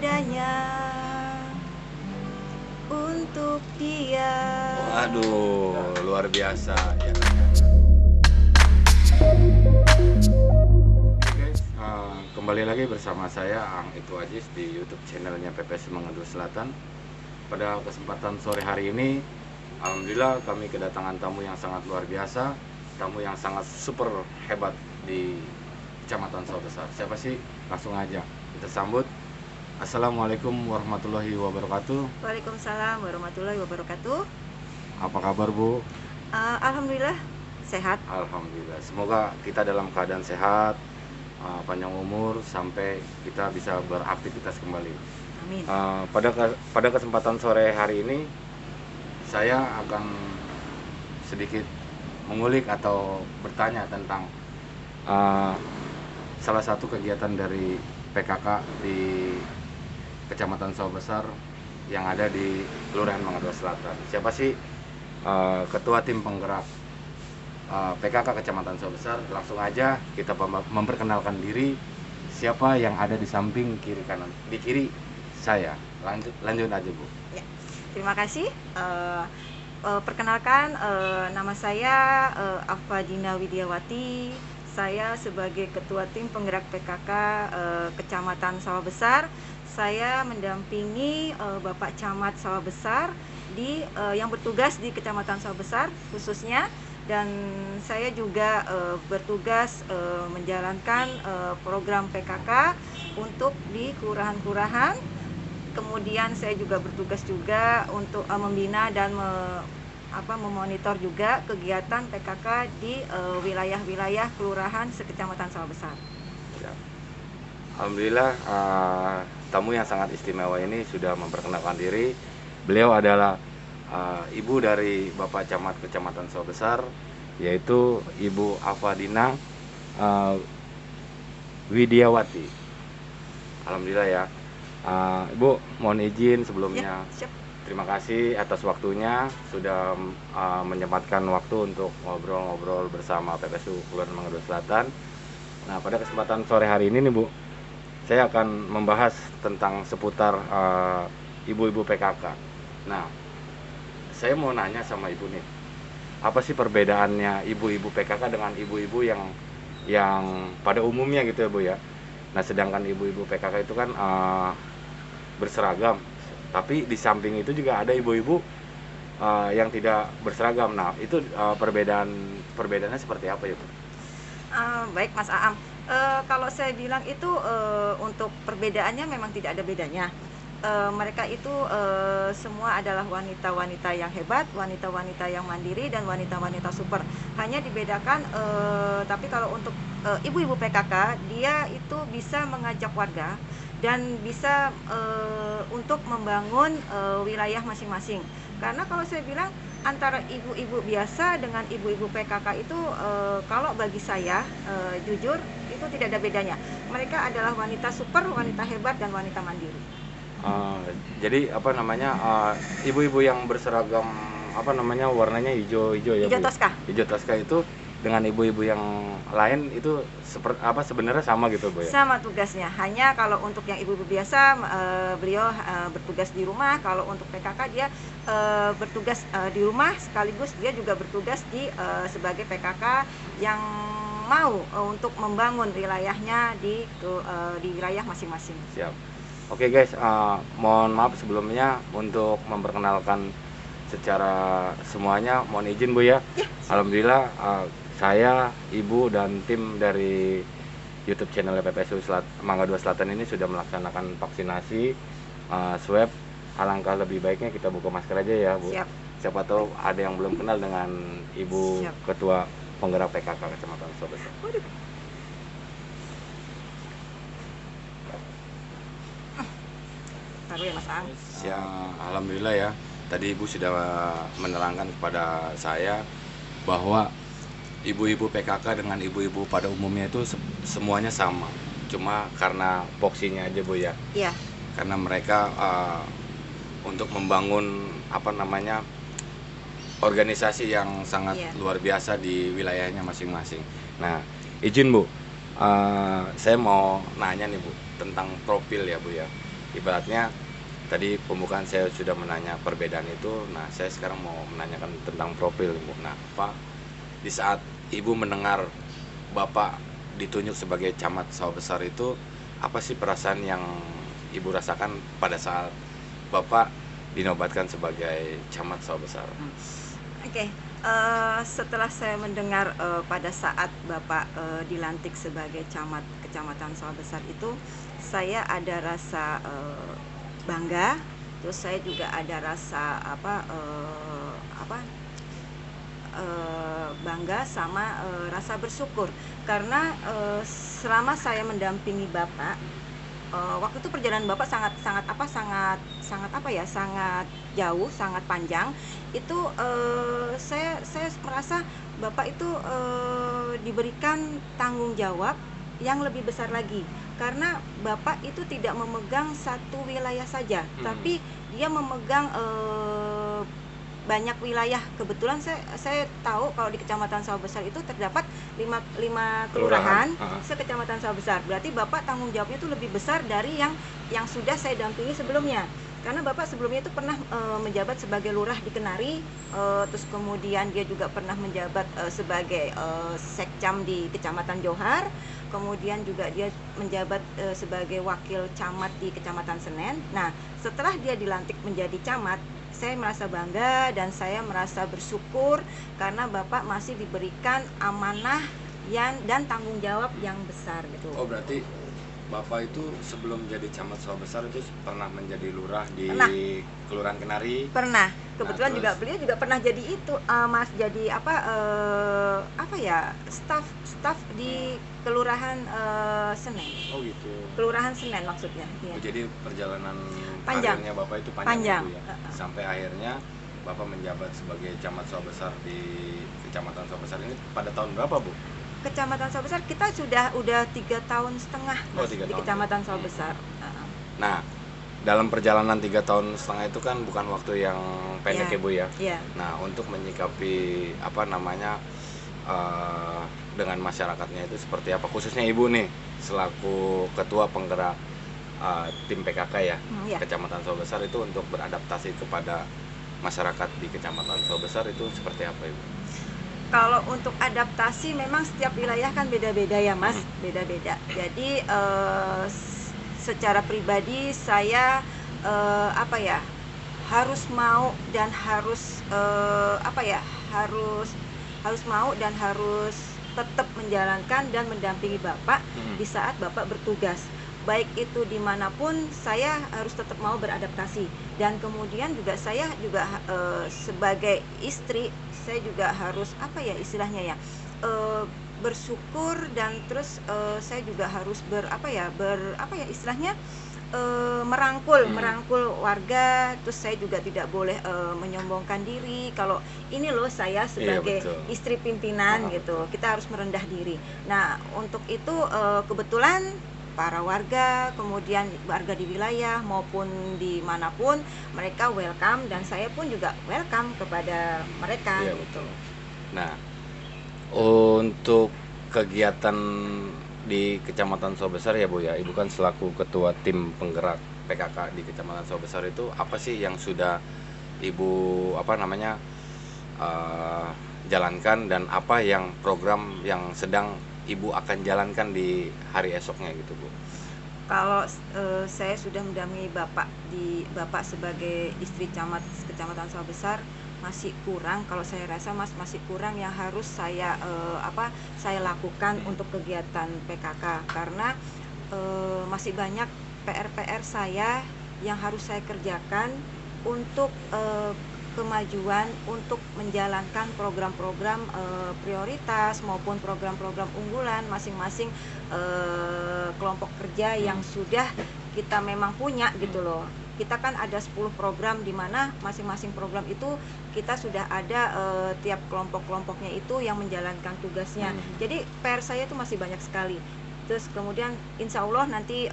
adanya untuk dia. Waduh, luar biasa ya. Oke guys, kembali lagi bersama saya Ang Ibtu Aziz di YouTube channelnya PPSU Mangadu Selatan. Pada kesempatan sore hari ini, alhamdulillah kami kedatangan tamu yang sangat luar biasa, tamu yang sangat super hebat di Kecamatan Sawah Besar. Siapa sih? Langsung aja kita sambut. Assalamualaikum warahmatullahi wabarakatuh. Waalaikumsalam warahmatullahi wabarakatuh. Apa kabar Bu? Alhamdulillah sehat. Alhamdulillah. Semoga kita dalam keadaan sehat, panjang umur sampai kita bisa beraktivitas kembali. Amin. Pada kesempatan sore hari ini, saya akan sedikit mengulik atau bertanya tentang salah satu kegiatan dari PKK di Kecamatan Sawah Besar yang ada di Kelurahan Mangga Dua Selatan. Siapa sih ketua tim penggerak PKK Kecamatan Sawah Besar? Langsung aja kita memperkenalkan diri. Siapa yang ada di samping kiri kanan, di kiri saya. Lanjut aja Bu. Ya, terima kasih. Perkenalkan, nama saya Afadina Widiawati. Saya sebagai ketua tim penggerak PKK Kecamatan Sawah Besar. Saya mendampingi Bapak Camat Sawah Besar yang bertugas di Kecamatan Sawah Besar khususnya, dan saya juga bertugas menjalankan program PKK untuk di kelurahan-kelurahan. Kemudian saya juga bertugas juga untuk membina dan memonitor juga kegiatan PKK di wilayah-wilayah kelurahan sekecamatan Sawah Besar. Alhamdulillah, tamu yang sangat istimewa ini sudah memperkenalkan diri. Beliau adalah ibu dari Bapak Camat Kecamatan Sawah Besar, yaitu Ibu Afadina Widiawati. Alhamdulillah ya. Ibu, mohon izin sebelumnya. Ya, siap. Terima kasih atas waktunya, sudah menyempatkan waktu untuk ngobrol-ngobrol bersama PPSU Kelurahan Mangga Dua Selatan. Nah, pada kesempatan sore hari ini nih Bu, saya akan membahas tentang seputar ibu-ibu PKK. Nah, saya mau nanya sama Ibu nih, apa sih perbedaannya ibu-ibu PKK dengan ibu-ibu yang pada umumnya gitu ya Bu ya? Nah, sedangkan ibu-ibu PKK itu kan berseragam, tapi di samping itu juga ada ibu-ibu yang tidak berseragam. Nah, itu perbedaannya seperti apa ya Bu? Baik Mas Aam, kalau saya bilang itu untuk perbedaannya memang tidak ada bedanya. Mereka itu semua adalah wanita-wanita yang hebat, wanita-wanita yang mandiri, dan wanita-wanita super. Hanya dibedakan, tapi kalau untuk ibu-ibu PKK, dia itu bisa mengajak warga dan bisa untuk membangun wilayah masing-masing. Karena kalau saya bilang antara ibu-ibu biasa dengan ibu-ibu PKK itu, kalau bagi saya jujur itu tidak ada bedanya. Mereka adalah wanita super, wanita hebat, dan wanita mandiri. Jadi ibu-ibu yang berseragam warnanya hijau-hijau ya Bu? Hijau toska. Hijau toska itu dengan ibu-ibu yang lain itu sebenarnya sama gitu Bu ya? Sama tugasnya, hanya kalau untuk yang ibu-ibu biasa beliau bertugas di rumah. Kalau untuk PKK dia bertugas di rumah, sekaligus dia juga bertugas sebagai PKK yang mau untuk membangun wilayahnya di wilayah masing-masing. Siap. Oke guys, mohon maaf sebelumnya untuk memperkenalkan secara semuanya, mohon izin Bu ya. Alhamdulillah, saya, Ibu, dan tim dari YouTube channel PPSU Mangga Dua Selatan ini sudah melaksanakan vaksinasi swab. Alangkah lebih baiknya kita buka masker aja ya Bu. Siap. Siapa tahu ada yang belum kenal dengan Ibu. Siap. Ketua penggerak PKK Kecamatan Sawah Besar. Taruh ya Mas Ang. Ya, alhamdulillah ya. Tadi Ibu sudah menerangkan kepada saya bahwa ibu-ibu PKK dengan ibu-ibu pada umumnya itu semuanya sama. Cuma karena voksinya aja Bu ya. Iya. Karena mereka untuk membangun organisasi yang sangat luar biasa di wilayahnya masing-masing. Nah, izin Bu, saya mau nanya nih Bu tentang profil ya Bu ya. ibaratnya tadi pembukaan saya sudah menanya perbedaan itu. Nah, saya sekarang mau menanyakan tentang profil, Bu. Nah, Pak, di saat Ibu mendengar Bapak ditunjuk sebagai camat sawah besar itu, apa sih perasaan yang Ibu rasakan pada saat Bapak dinobatkan sebagai camat sawah besar? Oke, setelah saya mendengar pada saat Bapak dilantik sebagai camat Kecamatan Sawah Besar itu, saya ada rasa bangga, terus saya juga ada rasa bangga sama rasa bersyukur karena selama saya mendampingi Bapak, waktu itu perjalanan Bapak sangat jauh, sangat panjang. Itu saya merasa Bapak itu diberikan tanggung jawab yang lebih besar lagi karena Bapak itu tidak memegang satu wilayah saja, tapi dia memegang banyak wilayah. Kebetulan saya tahu kalau di Kecamatan Sawah Besar itu terdapat 5 kelurahan sekecamatan Sawah Besar. Berarti Bapak tanggung jawabnya itu lebih besar dari yang sudah saya dampingi sebelumnya. Karena Bapak sebelumnya itu pernah menjabat sebagai lurah di Kenari, terus kemudian dia juga pernah menjabat sebagai sekcam di Kecamatan Johar, kemudian juga dia menjabat sebagai wakil camat di Kecamatan Senen. Nah, setelah dia dilantik menjadi camat, saya merasa bangga dan saya merasa bersyukur karena Bapak masih diberikan amanah dan tanggung jawab yang besar gitu. Oh, berarti Bapak itu sebelum jadi camat sawah besar itu pernah menjadi lurah di Kelurahan Kenari? Pernah. Kebetulan Nah, juga beliau juga pernah jadi itu Mas, jadi staf di Kelurahan Senen. Oh gitu. Kelurahan Senen maksudnya. Oh, jadi perjalanan Panjang. karirnya Bapak itu panjang. Bu, ya? Sampai akhirnya Bapak menjabat sebagai camat sawah besar di Kecamatan Sawah Besar ini pada tahun berapa, Bu? Kecamatan Sawah Besar kita udah 3 tahun setengah, Mas, di Kecamatan Sawah Besar. Nah, dalam perjalanan 3 tahun setengah itu kan bukan waktu yang pendek ya Bu ya. Nah, untuk menyikapi dengan masyarakatnya itu seperti apa, khususnya Ibu nih selaku ketua penggerak tim PKK ya, Kecamatan Sawah Besar itu untuk beradaptasi kepada masyarakat di Kecamatan Sawah Besar itu seperti apa Ibu? Kalau untuk adaptasi memang setiap wilayah kan beda-beda ya Mas, beda-beda. Jadi secara pribadi saya harus mau dan harus mau dan harus tetap menjalankan dan mendampingi Bapak di saat Bapak bertugas. Baik itu dimanapun saya harus tetap mau beradaptasi, dan kemudian juga saya juga sebagai istri saya juga harus bersyukur, dan terus saya juga harus merangkul warga. Terus saya juga tidak boleh menyombongkan diri kalau ini loh saya sebagai istri pimpinan gitu. Kita harus merendah diri. Nah, untuk itu kebetulan para warga, kemudian warga di wilayah maupun dimanapun, mereka welcome dan saya pun juga welcome kepada mereka gitu. Nah, untuk kegiatan di Kecamatan Sawah Besar ya Bu ya, Ibu kan selaku ketua tim penggerak PKK di Kecamatan Sawah Besar itu apa sih yang sudah Ibu jalankan, dan apa yang program yang sedang Ibu akan jalankan di hari esoknya gitu Bu? Kalau saya sudah mendampingi Bapak sebagai istri camat Kecamatan Sawah Besar, masih kurang. Kalau saya rasa masih kurang yang harus saya lakukan untuk kegiatan PKK, karena masih banyak PR saya yang harus saya kerjakan untuk kemajuan, untuk menjalankan program-program prioritas maupun program-program unggulan masing-masing kelompok kerja yang sudah kita memang punya gitu loh. Kita kan ada 10 program di mana masing-masing program itu kita sudah ada tiap kelompok-kelompoknya itu yang menjalankan tugasnya. Jadi PR saya itu masih banyak sekali. Terus kemudian insya Allah nanti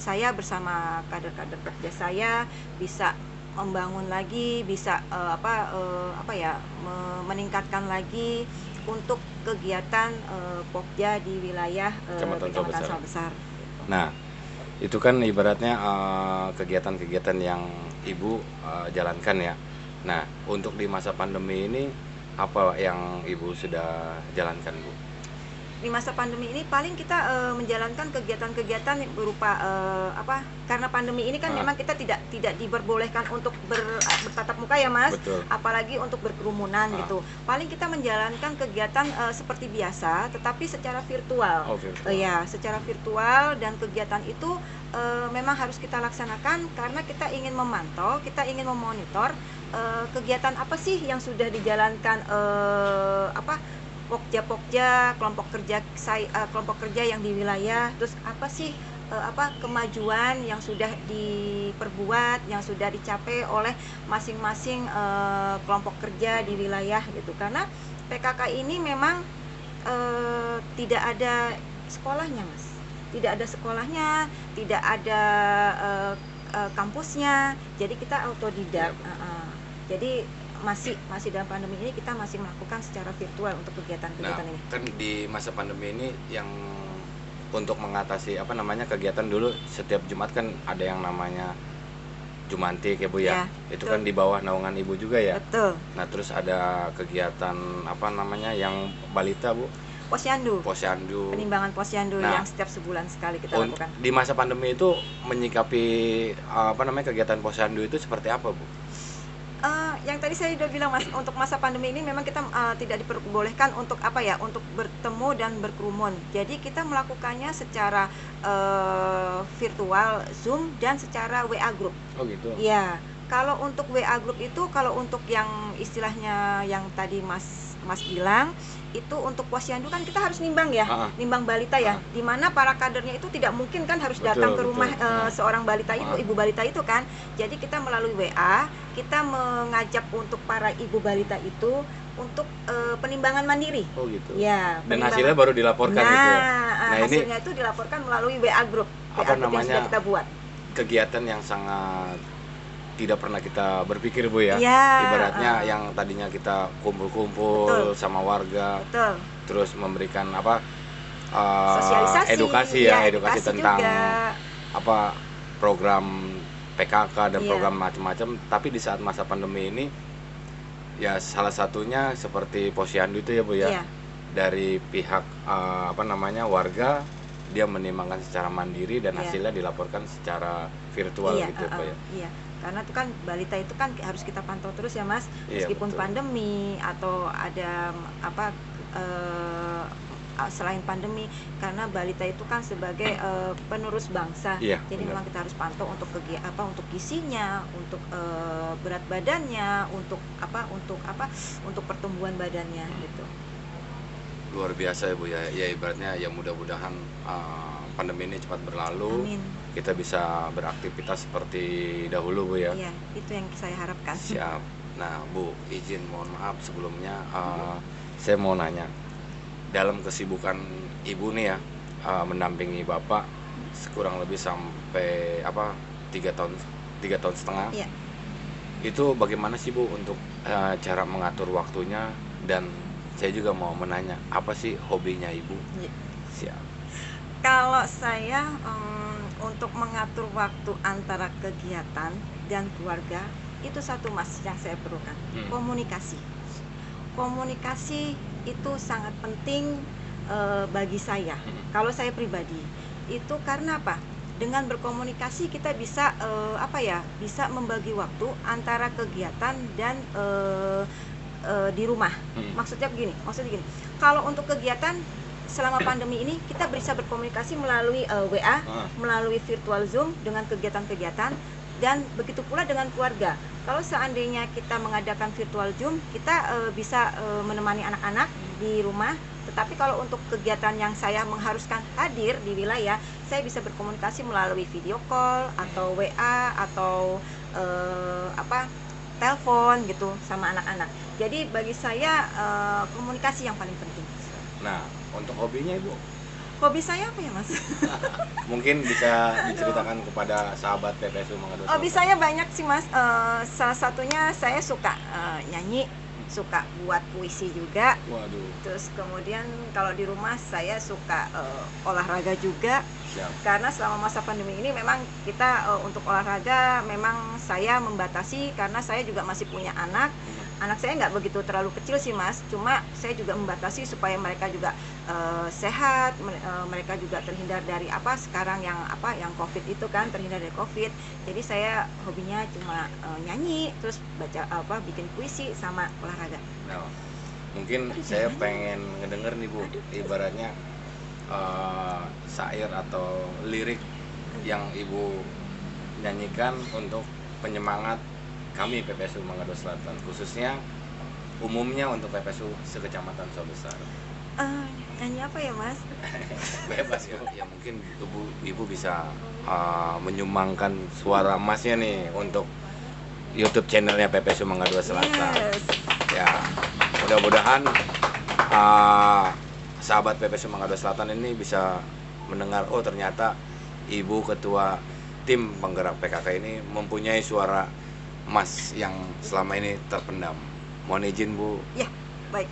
saya bersama kader-kader kerja saya bisa membangun lagi, bisa meningkatkan lagi untuk kegiatan Pokja di wilayah Kecamatan Sawah Besar. Nah, Itu kan ibaratnya kegiatan-kegiatan yang Ibu jalankan ya. Nah, untuk di masa pandemi ini apa yang Ibu sudah jalankan, Bu? Di masa pandemi ini paling kita menjalankan kegiatan-kegiatan yang berupa karena pandemi ini kan Ah, memang kita tidak diperbolehkan untuk bertatap muka ya Mas, betul. apalagi untuk berkerumunan Ah, gitu. Paling kita menjalankan kegiatan seperti biasa tetapi secara virtual. oh virtual. Ya, secara virtual, dan kegiatan itu memang harus kita laksanakan karena kita ingin memantau, kita ingin memonitor kegiatan apa sih yang sudah dijalankan Pokja-pokja, kelompok kerja yang di wilayah, terus apa sih kemajuan yang sudah diperbuat, yang sudah dicapai oleh masing-masing kelompok kerja di wilayah gitu. Karena PKK ini memang tidak ada sekolahnya, Mas. Tidak ada sekolahnya, tidak ada kampusnya. Jadi kita autodidak. Jadi masih dalam pandemi ini kita masih melakukan secara virtual untuk Nah, kegiatan-kegiatan ini. kan di masa pandemi ini yang untuk mengatasi kegiatan dulu setiap Jumat kan ada yang namanya Jumantik ya Bu ya. Ya, Itu betul. kan di bawah naungan Ibu juga ya. Betul. Nah, terus ada kegiatan yang balita Bu, Posyandu, Posyandu. penimbangan posyandu Nah, yang setiap sebulan sekali kita lakukan. Di masa pandemi itu menyikapi kegiatan Posyandu itu seperti apa Bu? Yang tadi saya udah bilang Mas, untuk masa pandemi ini memang kita tidak diperbolehkan untuk untuk bertemu dan berkerumun. Jadi kita melakukannya secara virtual Zoom dan secara WA group. Oh gitu. Ya, kalau untuk WA group itu, kalau untuk yang istilahnya yang tadi Mas bilang itu untuk posyandu kan kita harus nimbang ya, nimbang balita ya, dimana para kadernya itu tidak mungkin kan harus datang ke rumah seorang balita itu, ibu balita itu kan. Jadi kita melalui WA, kita mengajak untuk para ibu balita itu untuk penimbangan mandiri. Oh gitu. Ya, Dan hasilnya baru dilaporkan gitu ya. Nah, hasilnya itu dilaporkan melalui WA group, apa yang sudah kita buat. Kegiatan yang sangat tidak pernah kita berpikir Bu ya. Ya, Ibaratnya yang tadinya kita kumpul-kumpul sama warga, betul, terus memberikan sosialisasi, edukasi edukasi tentang juga. Program PKK dan Iya. program macam-macam. Tapi di saat masa pandemi ini ya salah satunya seperti Posyandu itu ya Bu ya. Iya. Dari pihak warga, dia menimbangkan secara mandiri dan Iya. hasilnya dilaporkan secara virtual gitu Pak ya. Iya, karena itu kan balita itu kan harus kita pantau terus ya Mas, Iya, meskipun betul. pandemi atau ada selain pandemi, karena balita itu kan sebagai penerus bangsa. Iya, Jadi benar. memang kita harus pantau untuk untuk gizinya, untuk berat badannya, untuk pertumbuhan badannya gitu. Luar biasa ya Bu ya. Ya ibaratnya ya mudah-mudahan pandemi ini cepat berlalu. Amin. Kita bisa beraktivitas seperti dahulu Bu ya. Iya, itu yang saya harapkan. Siap. Nah Bu, izin mohon maaf sebelumnya saya mau nanya. Dalam kesibukan Ibu nih ya, mendampingi Bapak kurang lebih sampai 3 tahun setengah. Iya. Itu bagaimana sih Bu untuk cara mengatur waktunya, dan saya juga mau menanya apa sih hobinya Ibu? Iya. Siap. Kalau saya untuk mengatur waktu antara kegiatan dan keluarga, itu satu Mas yang saya perlukan, komunikasi. Komunikasi itu sangat penting bagi saya. Kalau saya pribadi, itu karena apa? Dengan berkomunikasi kita bisa bisa membagi waktu antara kegiatan dan di rumah. Maksudnya gini, kalau untuk kegiatan selama pandemi ini kita bisa berkomunikasi melalui WA, melalui virtual Zoom dengan kegiatan-kegiatan, dan begitu pula dengan keluarga. Kalau seandainya kita mengadakan virtual Zoom, kita bisa menemani anak-anak di rumah. Tetapi kalau untuk kegiatan yang saya mengharuskan hadir di wilayah, saya bisa berkomunikasi melalui video call atau WA atau telepon gitu sama anak-anak. Jadi bagi saya komunikasi yang paling penting. Nah, untuk hobinya Ibu? Hobi saya apa ya Mas? Mungkin bisa diceritakan kepada sahabat PPSU Mangga Dua Hobi saya banyak sih Mas. Salah satunya saya suka nyanyi. suka buat puisi juga. Waduh. Terus kemudian kalau di rumah saya suka olahraga juga. Siap. Karena selama masa pandemi ini memang kita untuk olahraga memang saya membatasi karena saya juga masih punya anak. Anak saya nggak begitu terlalu kecil sih Mas, cuma saya juga membatasi supaya mereka juga sehat, mereka juga terhindar dari sekarang yang COVID itu kan, terhindar dari COVID. Jadi saya hobinya cuma nyanyi, terus baca bikin puisi sama olahraga. Nah, mungkin saya pengen ngedenger nih Bu, ibaratnya syair atau lirik yang Ibu nyanyikan untuk penyemangat kami PPSU Manado Selatan, khususnya umumnya untuk PPSU sekecamatan Sawah-Besar. Nyanyi apa ya Mas? Bebas ya, mungkin Ibu bisa menyumbangkan suara Masnya nih untuk YouTube channelnya PPSU Manado Selatan. Yes. Ya, mudah-mudahan sahabat PPSU Manado Selatan ini bisa mendengar, oh ternyata Ibu ketua tim penggerak PKK ini mempunyai suara Mas yang selama ini terpendam. Mohon izin Bu. Ya, baik.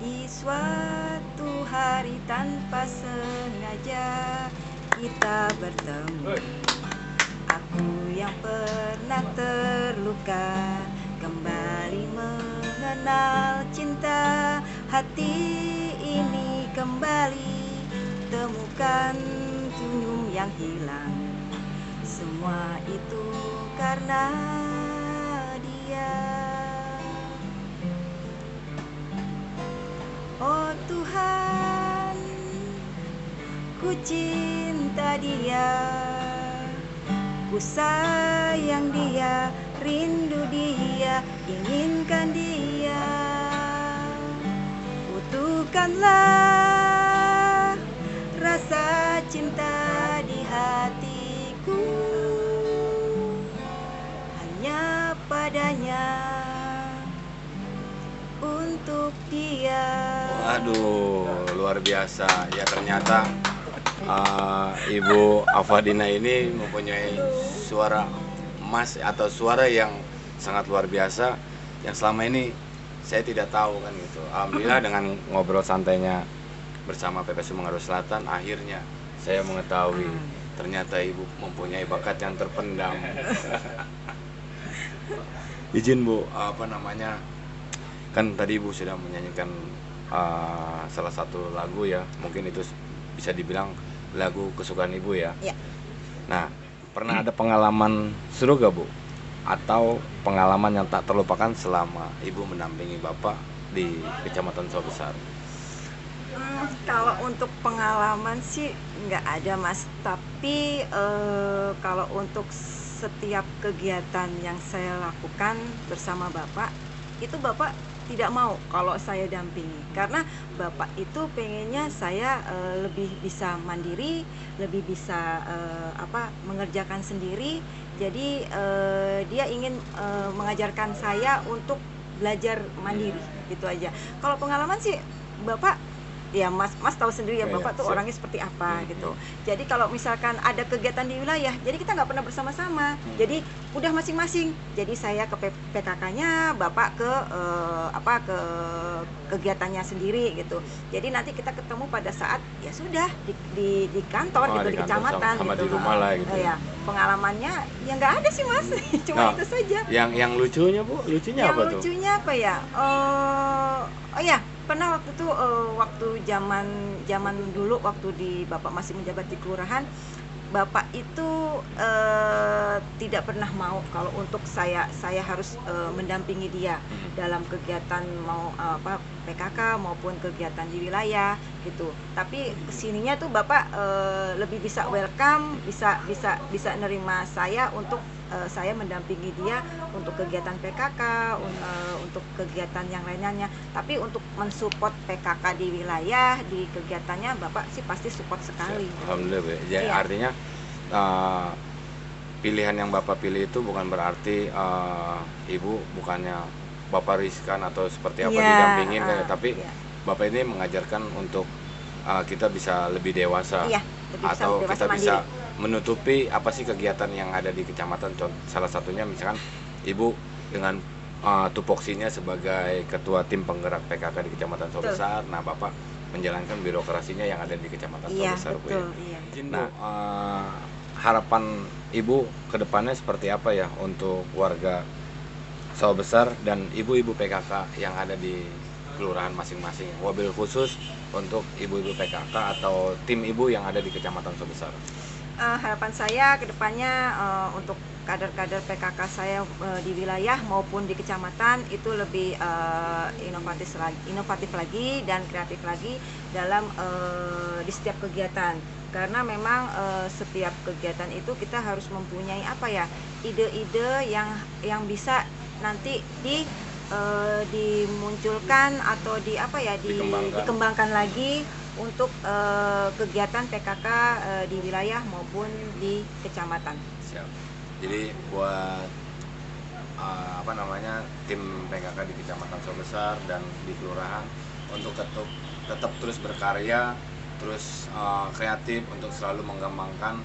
Di suatu hari tanpa sengaja kita bertemu. Aku yang pernah terluka kembali mengenal cinta. Hati ini kembali temukan senyum yang hilang. Semua itu karena dia. Oh Tuhan, ku cinta dia, ku sayang dia, rindu dia, inginkan dia. Butuhkanlah rasa cinta di hatiku, hanya padanya, untuk dia. Waduh, luar biasa. Ya ternyata Ibu Afadina ini mempunyai suara emas atau suara yang sangat luar biasa yang selama ini saya tidak tahu kan gitu. Alhamdulillah dengan ngobrol santainya bersama PPSU Manado Selatan, akhirnya saya mengetahui ternyata Ibu mempunyai bakat yang terpendam. Izin Bu, kan tadi Ibu sudah menyanyikan salah satu lagu ya, mungkin itu bisa dibilang lagu kesukaan Ibu ya. Ya. Nah, pernah ada pengalaman seru gak Bu? Atau pengalaman yang tak terlupakan selama Ibu mendampingi Bapak di Kecamatan Sawah-Besar? Kalau untuk pengalaman sih nggak ada Mas, tapi kalau untuk setiap kegiatan yang saya lakukan bersama Bapak, itu Bapak tidak mau kalau saya dampingi, karena Bapak itu pengennya saya lebih bisa mandiri, lebih bisa mengerjakan sendiri. Jadi dia ingin mengajarkan saya untuk belajar mandiri, gitu aja. Kalau pengalaman sih Bapak, ya Mas tahu sendiri ya, Bapak tuh orangnya seperti apa gitu. Jadi kalau misalkan ada kegiatan di wilayah, jadi kita nggak pernah bersama-sama. Jadi udah masing-masing. Jadi saya ke PKK-nya, Bapak ke ke kegiatannya sendiri gitu. Jadi nanti kita ketemu pada saat ya sudah di kantor gitu, di kecamatan sama gitu. Di rumah lah gitu. Ya, pengalamannya ya nggak ada sih Mas. Cuma itu saja. Yang lucunya Bu, lucunya apa tuh? Yang lucunya apa ya? Oh ya, pernah waktu itu waktu zaman dulu waktu di Bapak masih menjabat di kelurahan, Bapak itu tidak pernah mau kalau untuk saya harus mendampingi dia dalam kegiatan mau PKK maupun kegiatan di wilayah gitu. Tapi kesininya tuh Bapak lebih bisa welcome, bisa nerima saya untuk saya mendampingi dia untuk kegiatan PKK, untuk kegiatan yang lainnya. Tapi untuk mensupport PKK di wilayah, di kegiatannya Bapak sih pasti support sekali. Alhamdulillah Bu. Ya, iya. Artinya pilihan yang Bapak pilih itu bukan berarti Ibu bukannya Bapak riskan atau seperti apa didampingin, tapi Bapak ini mengajarkan untuk kita bisa lebih dewasa, Iya, lebih bisa atau dewasa kita bisa mandiri. menutupi apa sih kegiatan yang ada di kecamatan. Salah satunya misalkan ibu dengan tupoksinya sebagai ketua tim penggerak PKK di Kecamatan Betul. Sobesar. Nah, Bapak menjalankan birokrasinya yang ada di Kecamatan Iya, Sobesar, Bu ya. betul, iya. Izin, Bu, harapan Ibu ke depannya seperti apa ya untuk warga Sobesar dan ibu-ibu PKK yang ada di kelurahan masing-masing, wabil khusus untuk ibu-ibu PKK atau tim ibu yang ada di Kecamatan Sobesar. Harapan saya ke depannya, untuk kader-kader PKK saya, di wilayah maupun di kecamatan itu lebih, inovatif lagi dan kreatif lagi dalam, di setiap kegiatan. Karena memang, setiap kegiatan itu kita harus mempunyai apa ya, ide-ide yang bisa nanti dimunculkan atau dikembangkan lagi untuk, kegiatan PKK, di wilayah maupun di kecamatan. Siap. Jadi buat tim PKK di Kecamatan Sobesar dan di kelurahan untuk tetap terus berkarya, terus kreatif untuk selalu mengembangkan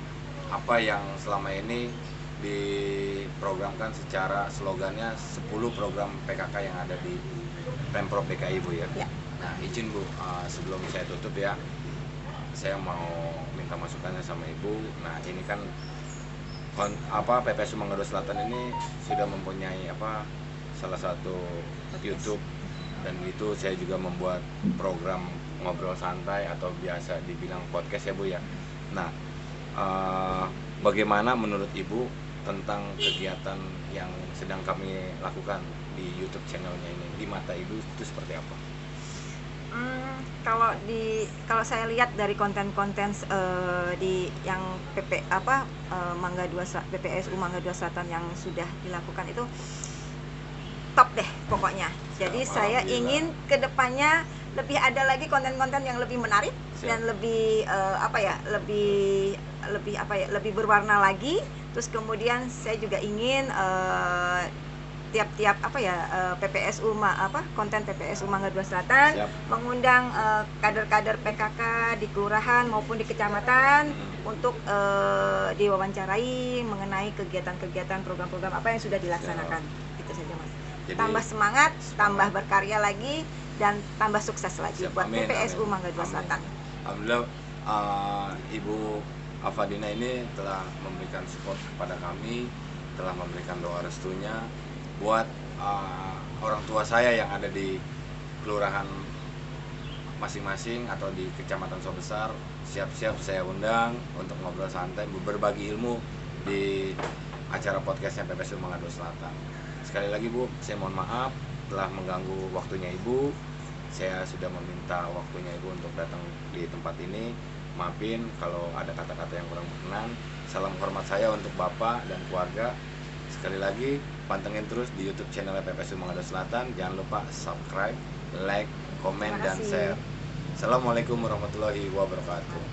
apa yang selama ini diprogramkan secara slogannya 10 program PKK yang ada di Pemprov DKI, Bu ya. Ya. Nah, izin Bu, sebelum saya tutup ya, saya mau minta masukannya sama Ibu. Nah, ini kan PPSU Mangga II Selatan ini sudah mempunyai salah satu YouTube, dan itu saya juga membuat program ngobrol santai atau biasa dibilang podcast ya, Bu ya. Nah, bagaimana menurut Ibu tentang kegiatan yang sedang kami lakukan di YouTube channelnya ini? Di mata Ibu itu seperti apa? Kalau saya lihat dari konten-konten, di yang PPSU Mangga II Selatan yang sudah dilakukan itu top deh pokoknya. Jadi saya ingin kedepannya lebih ada lagi konten-konten yang lebih menarik. Siap. Dan lebih, lebih berwarna lagi. Terus kemudian saya juga ingin, tiap-tiap konten PPSU Mangga II Selatan. Siap. Mengundang, kader-kader PKK di kelurahan maupun di kecamatan untuk, diwawancarai mengenai kegiatan-kegiatan program-program apa yang sudah dilaksanakan. Itu saja, Mas. Jadi, tambah semangat, tambah berkarya lagi, dan tambah sukses lagi buat PPSU Mangga II Selatan. Alhamdulillah, Ibu Afadina ini telah memberikan support kepada kami, telah memberikan doa restunya buat orang tua saya yang ada di kelurahan masing-masing atau di Kecamatan Sobesar. Siap-siap saya undang untuk ngobrol santai, berbagi ilmu di acara podcastnya PPSU Mangga II Selatan. Sekali lagi, Bu, saya mohon maaf telah mengganggu waktunya Ibu. Saya sudah meminta waktunya Ibu untuk datang di tempat ini. Maafin kalau ada kata-kata yang kurang berkenan. Salam hormat saya untuk Bapak dan keluarga. Sekali lagi, pantengin terus di YouTube channel PPSU Mangga II Selatan. Jangan lupa subscribe, like, komen, dan share. Assalamualaikum warahmatullahi wabarakatuh.